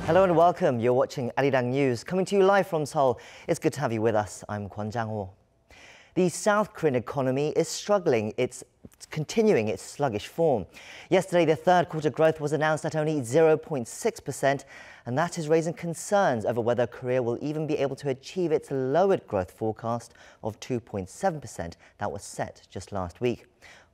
Hello and welcome. You're watching Arirang News, coming to you live from Seoul. It's good to have you with us. I'm Kwon Jang-ho. The South Korean economy is struggling. It's continuing its sluggish form. Yesterday, the third quarter growth was announced at only 0.6%, and that is raising concerns over whether Korea will even be able to achieve its lowered growth forecast of 2.7% that was set just last week.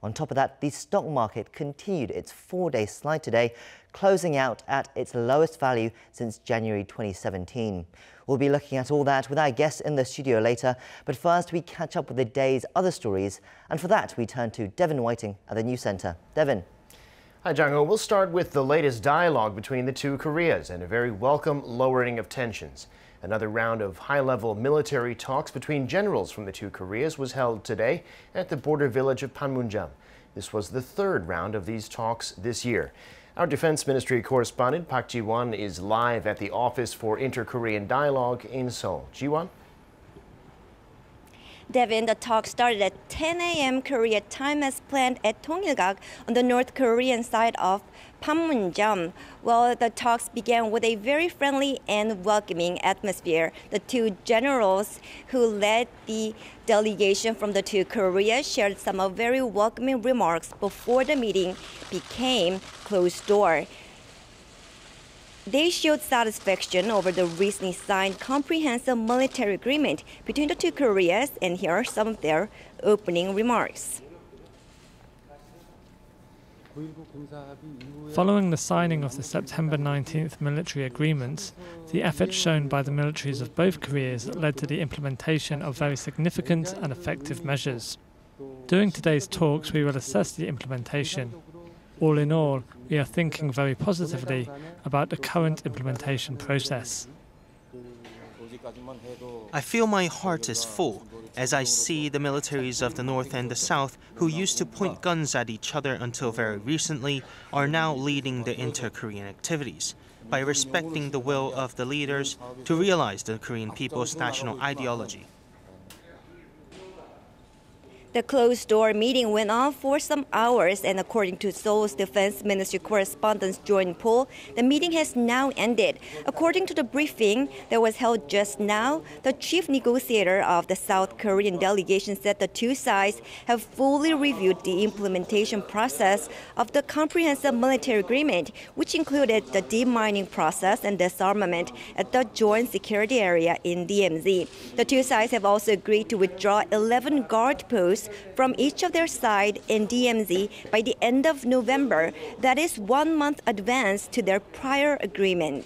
On top of that, the stock market continued its four-day slide today, closing out at its lowest value since January 2017. We'll be looking at all that with our guests in the studio later, but first we catch up with the day's other stories, and for that we turn to Devin Whiting at the News Centre. Devin. Hi, Jang-ho. We'll start with the latest dialogue between the two Koreas and a very welcome lowering of tensions. Another round of high-level military talks between generals from the two Koreas was held today at the border village of Panmunjom. This was the third round of these talks this year. Our Defense Ministry correspondent Park Ji-won is live at the Office for Inter-Korean Dialogue in Seoul. Ji-won? Devin, the talk started at 10 a.m. Korea time as planned at Dongilgak on the North Korean side of Panmunjom. Well, the talks began with a very friendly and welcoming atmosphere. The two generals who led the delegation from the two Koreas shared some very welcoming remarks before the meeting became closed door. They showed satisfaction over the recently signed comprehensive military agreement between the two Koreas, and here are some of their opening remarks. Following the signing of the September 19th military agreements, the efforts shown by the militaries of both Koreas led to the implementation of very significant and effective measures. During today's talks, we will assess the implementation. All in all, we are thinking very positively about the current implementation process. I feel my heart is full as I see the militaries of the North and the South, who used to point guns at each other until very recently, are now leading the inter-Korean activities by respecting the will of the leaders to realize the Korean people's national ideology. The closed-door meeting went on for some hours, and according to Seoul's Defense Ministry correspondent Join Pool, the meeting has now ended. According to the briefing that was held just now, the chief negotiator of the South Korean delegation said the two sides have fully reviewed the implementation process of the comprehensive military agreement, which included the demining process and disarmament at the joint security area in DMZ. The two sides have also agreed to withdraw 11 guard posts from each of their side in DMZ by the end of November. That is 1 month advance to their prior agreement.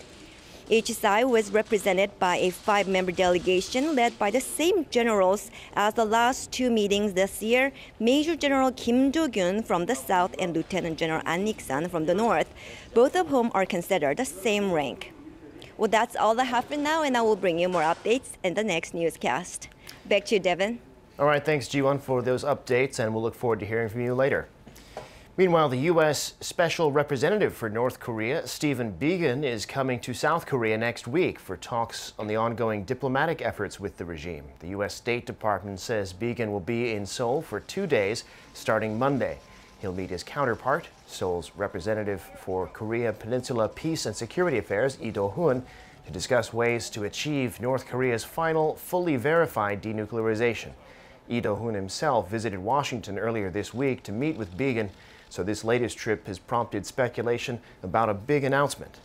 Each side was represented by a 5-member delegation led by the same generals as the last two meetings this year, Major General Kim Do-gyun from the south and Lieutenant General Ahn Jung-geun from the north, both of whom are considered the same rank. Well, that's all I have for now, and I will bring you more updates in the next newscast. Back to you, Devin. All right, thanks, Ji-won, for those updates, and we'll look forward to hearing from you later. Meanwhile, the U.S. Special Representative for North Korea, Stephen Biegun, is coming to South Korea next week for talks on the ongoing diplomatic efforts with the regime. The U.S. State Department says Biegun will be in Seoul for 2 days, starting Monday. He'll meet his counterpart, Seoul's representative for Korea Peninsula Peace and Security Affairs, Lee Do-hoon, to discuss ways to achieve North Korea's final, fully verified denuclearization. Lee Do-hoon himself visited Washington earlier this week to meet with Biegun, so this latest trip has prompted speculation about a big announcement.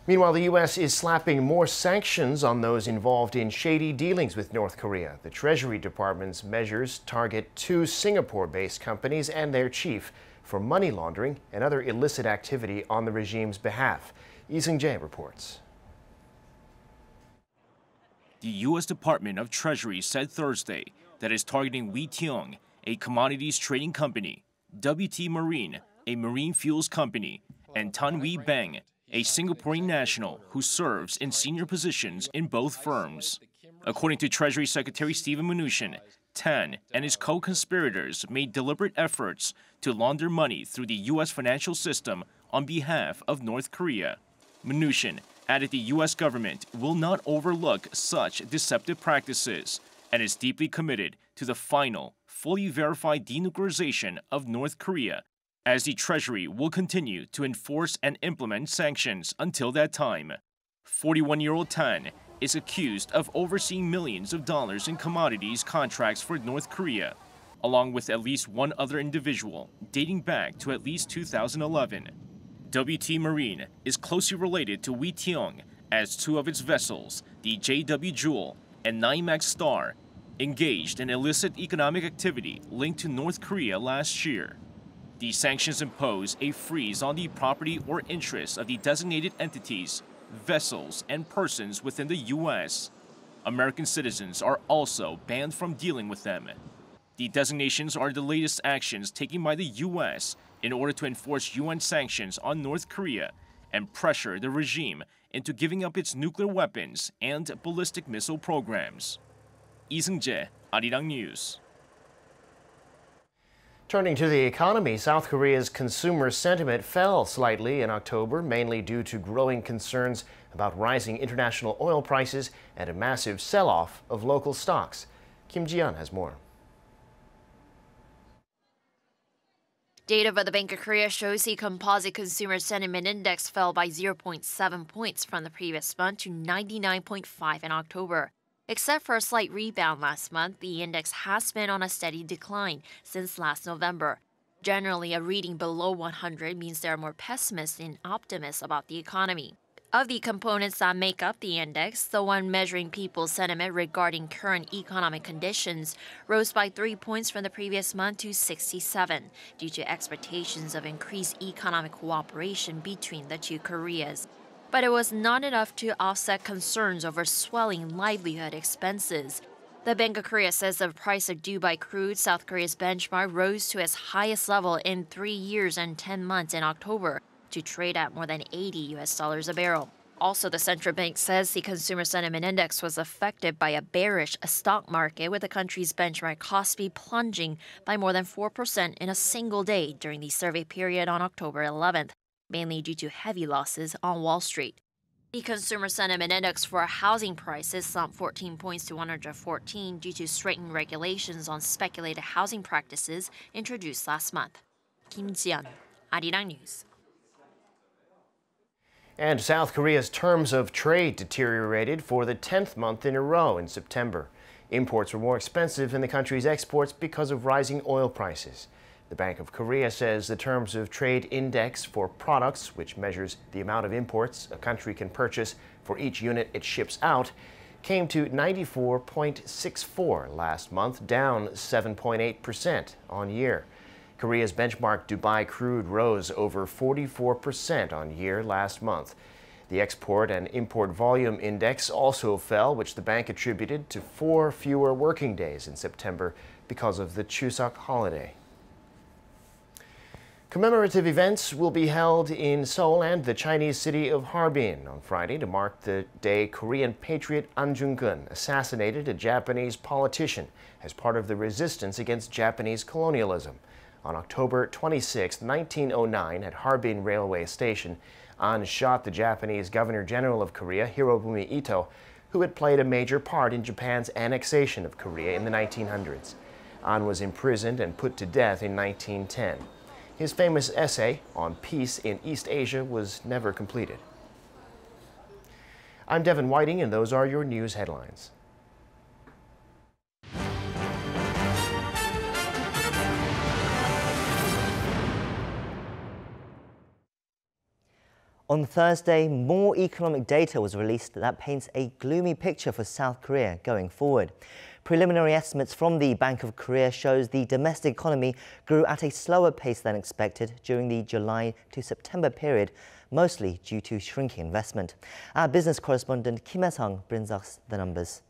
Meanwhile, the U.S. is slapping more sanctions on those involved in shady dealings with North Korea. The Treasury Department's measures target 2 Singapore-based companies and their chief for money laundering and other illicit activity on the regime's behalf. Lee Seung-jae reports. The U.S. Department of Treasury said Thursday that it's targeting Wee Tiong, a commodities trading company, WT Marine, a marine fuels company, and Tan Wee Bang, a Singaporean national who serves in senior positions in both firms. According to Treasury Secretary Steven Mnuchin, Tan and his co-conspirators made deliberate efforts to launder money through the U.S. financial system on behalf of North Korea. Mnuchin added the U.S. government will not overlook such deceptive practices and is deeply committed to the final, fully verified denuclearization of North Korea as the Treasury will continue to enforce and implement sanctions until that time. 41-year-old Tan is accused of overseeing millions of dollars in commodities contracts for North Korea, along with at least one other individual dating back to at least 2011. WT Marine is closely related to Wee Tiong, as two of its vessels, the JW Jewel and NYMEX Star, engaged in illicit economic activity linked to North Korea last year. The sanctions impose a freeze on the property or interests of the designated entities, vessels, and persons within the U.S. American citizens are also banned from dealing with them. The designations are the latest actions taken by the U.S. in order to enforce UN sanctions on North Korea and pressure the regime into giving up its nuclear weapons and ballistic missile programs. Lee Seung-jae, Arirang News. Turning to the economy, South Korea's consumer sentiment fell slightly in October, mainly due to growing concerns about rising international oil prices and a massive sell-off of local stocks. Kim Ji-yeon has more. Data by the Bank of Korea shows the composite consumer sentiment index fell by 0.7 points from the previous month to 99.5 in October. Except for a slight rebound last month, the index has been on a steady decline since last November. Generally, a reading below 100 means there are more pessimists than optimists about the economy. Of the components that make up the index, the one measuring people's sentiment regarding current economic conditions rose by 3 points from the previous month to 67 due to expectations of increased economic cooperation between the two Koreas. But it was not enough to offset concerns over swelling livelihood expenses. The Bank of Korea says the price of Dubai crude, South Korea's benchmark, rose to its highest level in 3 years and 10 months in October, to trade at more than $80 a barrel. Also, the central bank says the consumer sentiment index was affected by a bearish stock market, with the country's benchmark Kospi plunging by more than 4% in a single day during the survey period on October 11th, mainly due to heavy losses on Wall Street. The consumer sentiment index for housing prices slumped 14 points to 114 due to straightened regulations on speculative housing practices introduced last month. Kim Ji-yeon, Arirang News. And South Korea's terms of trade deteriorated for the 10th month in a row in September. Imports were more expensive than the country's exports because of rising oil prices. The Bank of Korea says the terms of trade index for products, which measures the amount of imports a country can purchase for each unit it ships out, came to 94.64 last month, down 7.8% on year. Korea's benchmark Dubai crude rose over 44% on year last month. The export and import volume index also fell, which the bank attributed to 4 fewer working days in September because of the JunSok holiday. Commemorative events will be held in Seoul and the Chinese city of Harbin on Friday to mark the day Korean patriot Ahn Jung-geun assassinated a Japanese politician as part of the resistance against Japanese colonialism. On October 26, 1909, at Harbin Railway Station, Ahn shot the Japanese Governor-General of Korea, Hirobumi Ito, who had played a major part in Japan's annexation of Korea in the 1900s. Ahn was imprisoned and put to death in 1910. His famous essay on peace in East Asia was never completed. I'm Devin Whiting, and those are your news headlines. On Thursday, more economic data was released that paints a gloomy picture for South Korea going forward. Preliminary estimates from the Bank of Korea shows the domestic economy grew at a slower pace than expected during the July to September period, mostly due to shrinking investment. Our business correspondent Kim Hae-sung brings us the numbers.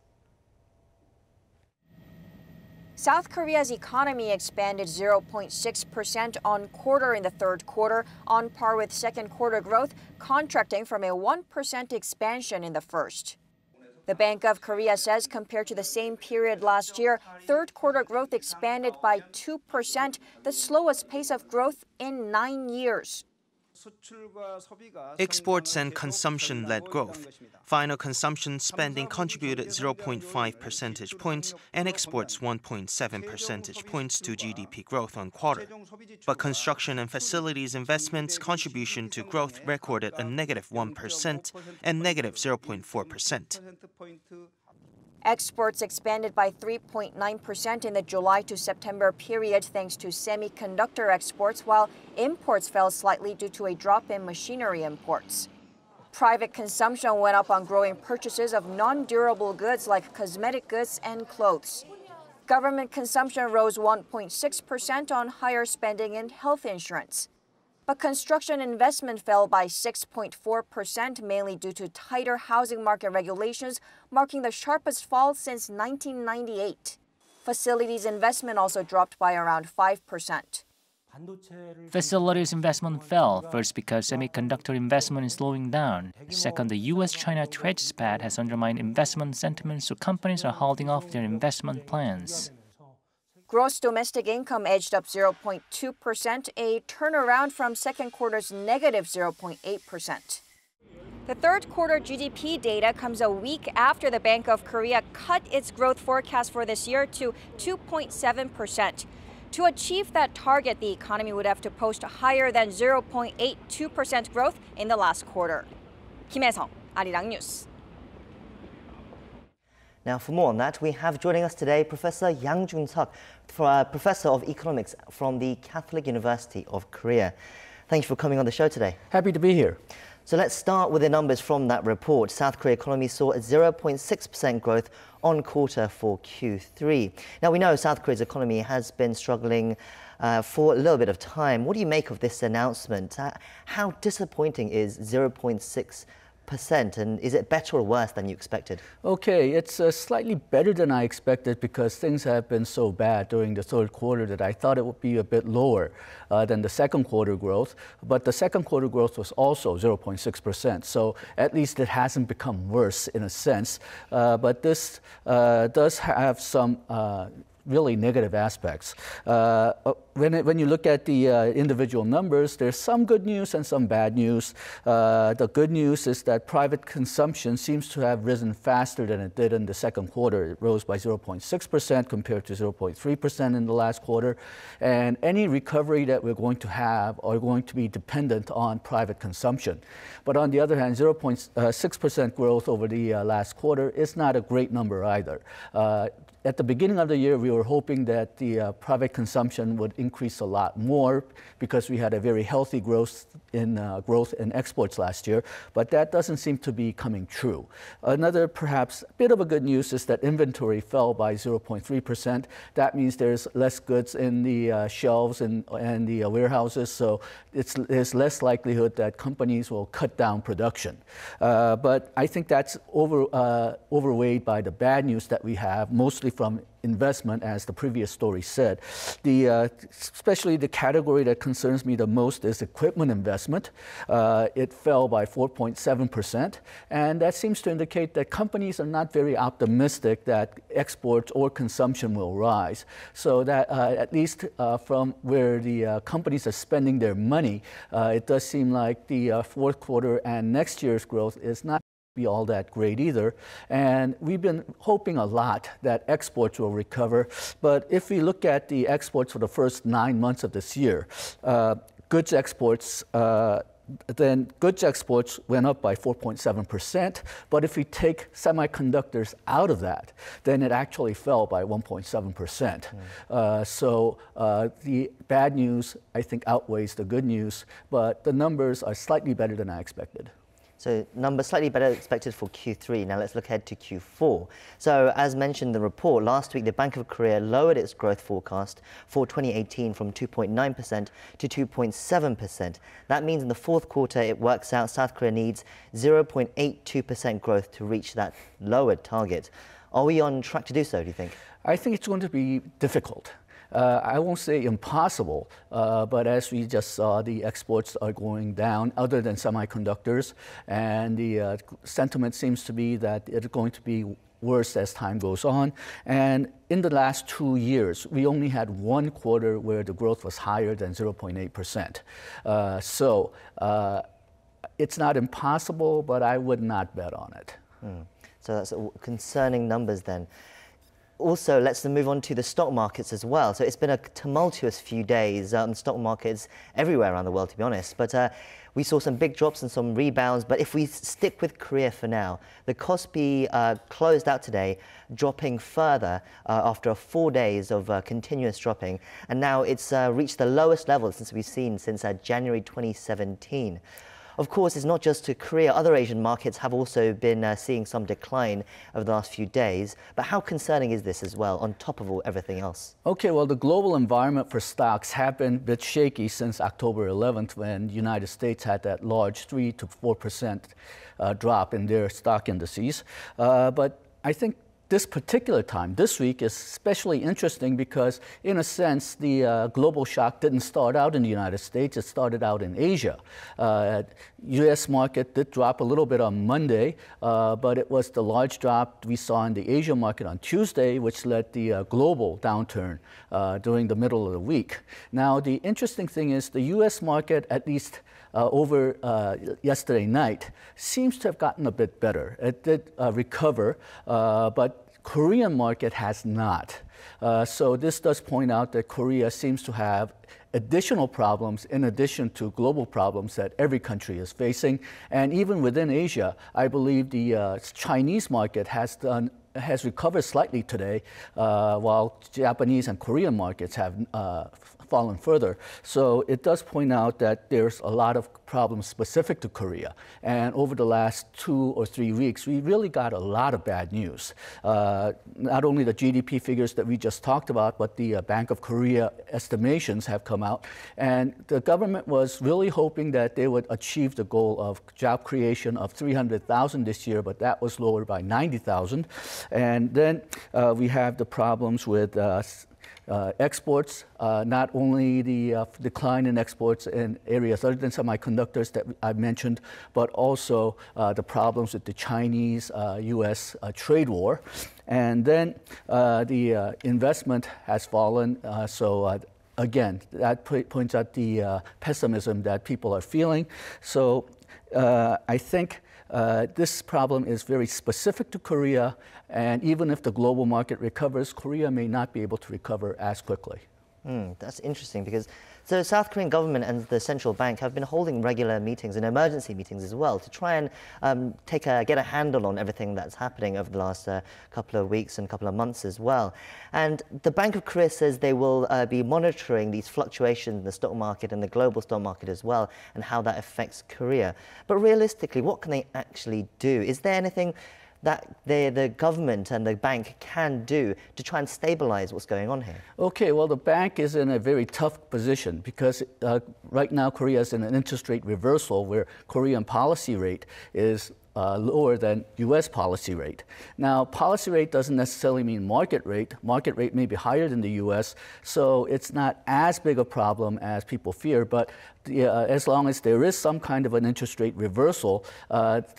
South Korea's economy expanded 0.6% on quarter in the third quarter, on par with second quarter growth, contracting from a 1% expansion in the first. The Bank of Korea says compared to the same period last year, third quarter growth expanded by 2%, the slowest pace of growth in 9 years. Exports and consumption led growth. Final consumption spending contributed 0.5 percentage points and exports 1.7 percentage points to GDP growth on quarter. But construction and facilities investments contribution to growth recorded a negative 1% and negative 0.4%. Exports expanded by 3.9% in the July to September period thanks to semiconductor exports, while imports fell slightly due to a drop in machinery imports. Private consumption went up on growing purchases of non-durable goods like cosmetic goods and clothes. Government consumption rose 1.6% on higher spending in health insurance. But construction investment fell by 6.4%, mainly due to tighter housing market regulations, marking the sharpest fall since 1998. Facilities investment also dropped by around 5%. Facilities investment fell, first because semiconductor investment is slowing down. Second, the US-China trade spat has undermined investment sentiment, so companies are holding off their investment plans. Gross domestic income edged up 0.2%, a turnaround from second quarter's negative 0.8%. The third quarter GDP data comes a week after the Bank of Korea cut its growth forecast for this year to 2.7%. To achieve that target, the economy would have to post higher than 0.82% growth in the last quarter. Kim Hae-sung, Arirang News. Now, for more on that, we have joining us today Professor Ahn Jung-geun, Professor of Economics from the Catholic University of Korea. Thank you for coming on the show today. Happy to be here. So let's start with the numbers from that report. South Korea economy saw a 0.6% growth on quarter for Q3. Now, we know South Korea's economy has been struggling for a little bit of time. What do you make of this announcement? How disappointing is 0.6%? And is it better or worse than you expected? Okay, it's slightly better than I expected because things have been so bad during the third quarter that I thought it would be a bit lower than the second quarter growth. But the second quarter growth was also 0.6%. So at least it hasn't become worse in a sense. But this does have some really negative aspects. When you look at the individual numbers, there's some good news and some bad news. The good news is that private consumption seems to have risen faster than it did in the second quarter. It rose by 0.6% compared to 0.3% in the last quarter. And any recovery that we're going to have are going to be dependent on private consumption. But on the other hand, 0.6% growth over the last quarter is not a great number either. At the beginning of the year, we were hoping that the private consumption would increase a lot more because we had a very healthy growth in exports last year, but that doesn't seem to be coming true. Another perhaps bit of a good news is that inventory fell by 0.3%. That means there's less goods in the shelves and the warehouses, so there's less likelihood that companies will cut down production. But I think that's overweighed by the bad news that we have, mostly from investment, as the previous story said. Especially the category that concerns me the most is equipment investment. It fell by 4.7%, and that seems to indicate that companies are not very optimistic that exports or consumption will rise. So that at least from where the companies are spending their money, it does seem like the fourth quarter and next year's growth is not be all that great either. And we've been hoping a lot that exports will recover. But if we look at the exports for the first 9 months of this year, goods exports went up by 4.7%. But if we take semiconductors out of that, then it actually fell by 1.7%. So the bad news, I think, outweighs the good news. But the numbers are slightly better than I expected. So numbers slightly better expected for Q3. Now let's look ahead to Q4. So as mentioned in the report, last week the Bank of Korea lowered its growth forecast for 2018 from 2.9% to 2.7%. That means in the fourth quarter it works out South Korea needs 0.82% growth to reach that lowered target. Are we on track to do so, do you think? I think it's going to be difficult. I won't say impossible, but as we just saw, the exports are going down other than semiconductors, and the sentiment seems to be that it's going to be worse as time goes on. And in the last 2 years, we only had one quarter where the growth was higher than 0.8%. So it's not impossible, but I would not bet on it. So that's concerning numbers then. Also, let's move on to the stock markets as well. So it's been a tumultuous few days on stock markets everywhere around the world, to be honest. But we saw some big drops and some rebounds. But if we stick with Korea for now, the Kospi closed out today, dropping further after 4 days of continuous dropping. And now it's reached the lowest level since we've seen since January 2017. Of course, it's not just to Korea. Other Asian markets have also been seeing some decline over the last few days. But how concerning is this as well, on top of everything else? Okay, well, the global environment for stocks have been a bit shaky since October 11th, when the United States had that large 3 to 4% drop in their stock indices. But I think this particular time, this week, is especially interesting because, in a sense, the global shock didn't start out in the United States, it started out in Asia. U.S. market did drop a little bit on Monday, but it was the large drop we saw in the Asia market on Tuesday, which led the global downturn during the middle of the week. Now, the interesting thing is the U.S. market, at least over yesterday night, seems to have gotten a bit better. It did recover, but Korean market has not. So this does point out that Korea seems to have additional problems in addition to global problems that every country is facing. And even within Asia, I believe the Chinese market has recovered slightly today, while Japanese and Korean markets have fallen further. So it does point out that there's a lot of problems specific to Korea. And over the last 2 or 3 weeks, we really got a lot of bad news. Not only the GDP figures that we just talked about, but the Bank of Korea estimations have come out. And the government was really hoping that they would achieve the goal of job creation of 300,000 this year, but that was lowered by 90,000. And then we have the problems with exports, not only the decline in exports in areas other than semiconductors that I've mentioned, but also the problems with the Chinese-US trade war. And then the investment has fallen. Again, that points out the pessimism that people are feeling. So I think this problem is very specific to Korea, and even if the global market recovers, Korea may not be able to recover as quickly. That's interesting because the South Korean government and the central bank have been holding regular meetings and emergency meetings as well to try and get a handle on everything that's happening over the last couple of weeks and couple of months as well. And the Bank of Korea says they will be monitoring these fluctuations in the stock market and the global stock market as well, and how that affects Korea. But realistically, what can they actually do? Is there anything that the government and the bank can do to try and stabilize what's going on here? Okay, well, the bank is in a very tough position because right now Korea is in an interest rate reversal where Korean policy rate is lower than U.S. policy rate. Now, policy rate doesn't necessarily mean market rate. Market rate may be higher than the U.S., so it's not as big a problem as people fear. But as long as there is some kind of an interest rate reversal,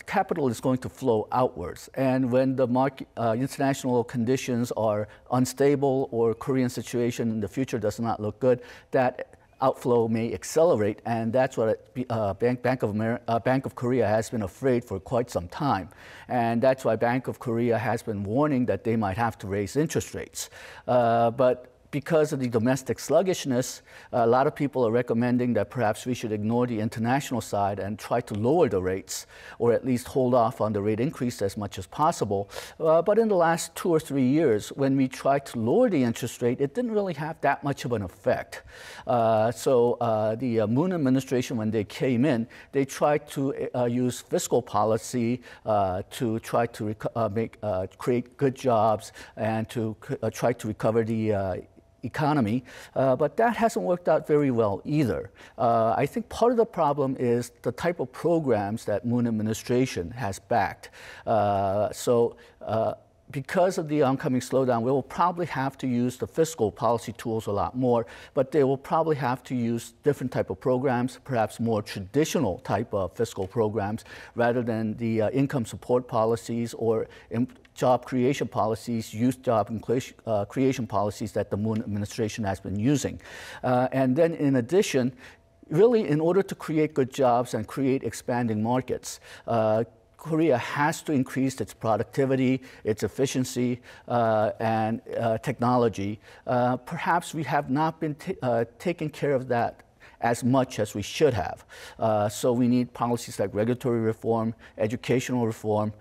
capital is going to flow outwards. And when the international conditions are unstable or Korean situation in the future does not look good, that outflow may accelerate, and that's what Bank of Korea has been afraid for quite some time. And that's why Bank of Korea has been warning that they might have to raise interest rates. But because of the domestic sluggishness, a lot of people are recommending that perhaps we should ignore the international side and try to lower the rates, or at least hold off on the rate increase as much as possible. But in the last 2 or 3 years, when we tried to lower the interest rate, it didn't really have that much of an effect. The Moon administration, when they came in, they tried to use fiscal policy to try to create good jobs and to try to recover the economy, but that hasn't worked out very well either. I think part of the problem is the type of programs that Moon administration has backed. because of the oncoming slowdown, we will probably have to use the fiscal policy tools a lot more, but they will probably have to use different type of programs, perhaps more traditional type of fiscal programs, rather than the income support policies or job creation policies, youth job creation policies that the Moon administration has been using. And then in addition, really in order to create good jobs and create expanding markets, Korea has to increase its productivity, its efficiency, and technology. Perhaps we have not been taking care of that as much as we should have. So we need policies like regulatory reform, educational reform.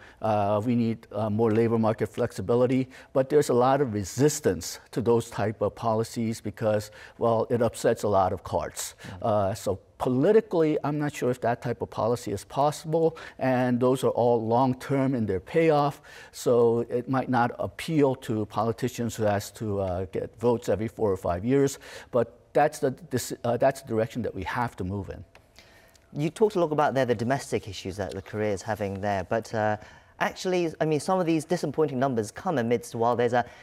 We need more labor market flexibility. But there's a lot of resistance to those type of policies because, well, it upsets a lot of carts. So politically, I'm not sure if that type of policy is possible, and those are all long-term in their payoff, so it might not appeal to politicians who has to get votes every 4 or 5 years, but that's the direction that we have to move in. You talked a lot about the domestic issues that the Korea is having there, but actually, I mean, some of these disappointing numbers come amidst while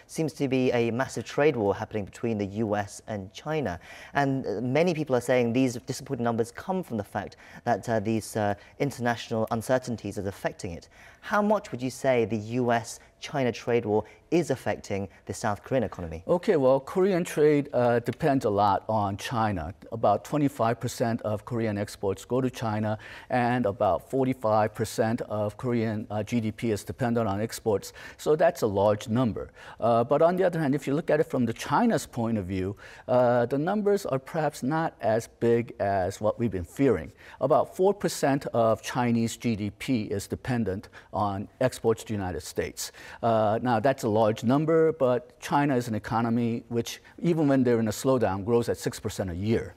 seems to be a massive trade war happening between the US and China. And many people are saying these disappointing numbers come from the fact that these international uncertainties are affecting it. How much would you say the US-China trade war is affecting the South Korean economy? Okay, well, Korean trade depends a lot on China. About 25% of Korean exports go to China, and about 45% of Korean GDP is dependent on exports. So that's a large number. But on the other hand, if you look at it from the China's point of view, the numbers are perhaps not as big as what we've been fearing. About 4% of Chinese GDP is dependent on exports to the United States. Now, that's a large number, but China is an economy which, even when they're in a slowdown, grows at 6% a year.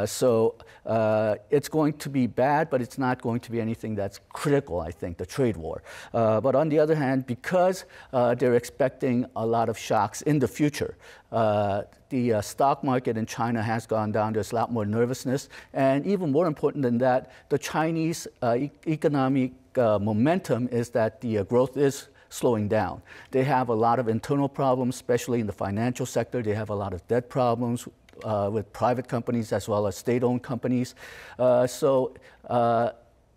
So it's going to be bad, but it's not going to be anything that's critical, I think, the trade war. But on the other hand, because they're expecting a lot of shocks in the future, the stock market in China has gone down. There's a lot more nervousness. And even more important than that, the Chinese economic momentum is that the growth is slowing down. They have a lot of internal problems, especially in the financial sector. They have a lot of debt problems with private companies as well as state-owned companies.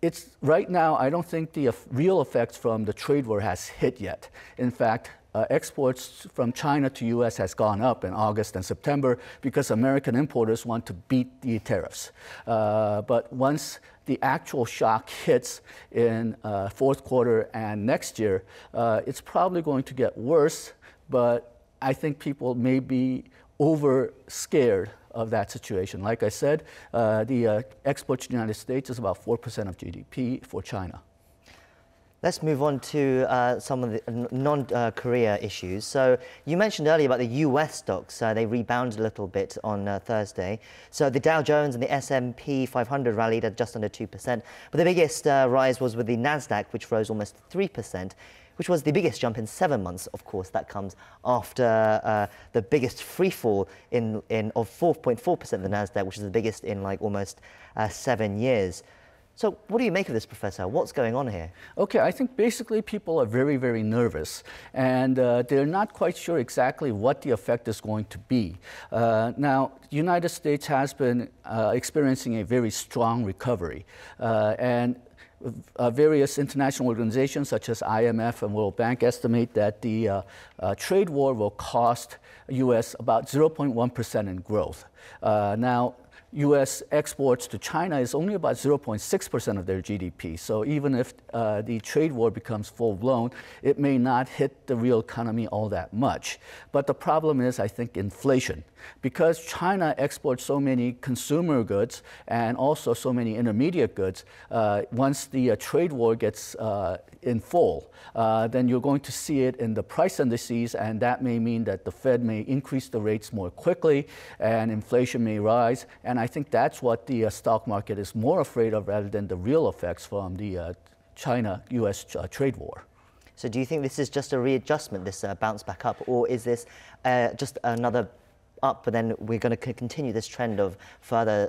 It's right now, I don't think the real effects from the trade war has hit yet. In fact, exports from China to U.S. has gone up in August and September because American importers want to beat the tariffs. But once the actual shock hits in fourth quarter and next year, it's probably going to get worse, but I think people may be over scared of that situation. Like I said, the exports to the United States is about 4% of GDP for China. Let's move on to some of the non-Korea issues. So you mentioned earlier about the US stocks. They rebounded a little bit on Thursday. So the Dow Jones and the S&P 500 rallied at just under 2%. But the biggest rise was with the NASDAQ, which rose almost 3%, which was the biggest jump in 7 months. Of course, that comes after the biggest free fall of 4.4% of the NASDAQ, which is the biggest in like almost 7 years. So what do you make of this, Professor? What's going on here? Okay, I think basically people are very, very nervous, and they're not quite sure exactly what the effect is going to be. Now, the United States has been experiencing a very strong recovery, and various international organizations such as IMF and World Bank estimate that the trade war will cost U.S. about 0.1% in growth. Now, U.S. exports to China is only about 0.6% of their GDP. So even if the trade war becomes full-blown, it may not hit the real economy all that much. But the problem is, I think, inflation. Because China exports so many consumer goods and also so many intermediate goods, once the trade war gets in full, then you're going to see it in the price indices, and that may mean that the Fed may increase the rates more quickly and inflation may rise. And I think that's what the stock market is more afraid of rather than the real effects from the China-US trade war. So do you think this is just a readjustment, this bounce back up, or is this just another up, but then we're going to continue this trend of further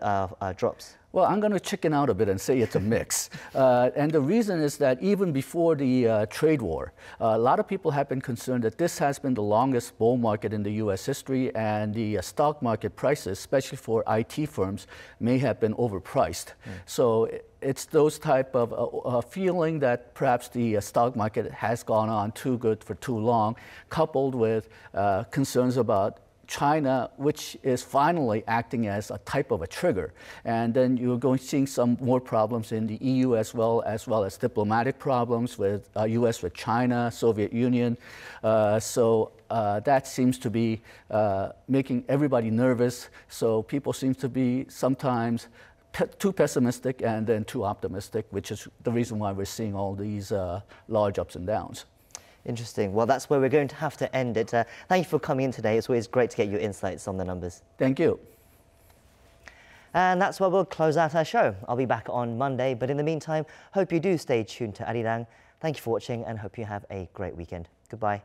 drops? Well, I'm going to chicken out a bit and say it's a mix. And the reason is that even before the trade war, a lot of people have been concerned that this has been the longest bull market in the U.S. history, and the stock market prices, especially for IT firms, may have been overpriced. So it's those type of feeling that perhaps the stock market has gone on too good for too long, coupled with concerns about China, which is finally acting as a type of a trigger. And then you're going seeing some more problems in the EU as well as diplomatic problems with US with China, Soviet Union. So that seems to be making everybody nervous. So people seem to be sometimes too pessimistic and then too optimistic, which is the reason why we're seeing all these large ups and downs. Interesting. Well, that's where we're going to have to end it. Thank you for coming in today. It's always great to get your insights on the numbers. Thank you. And that's where we'll close out our show. I'll be back on Monday, but in the meantime, hope you do stay tuned to Arirang. Thank you for watching and hope you have a great weekend. Goodbye.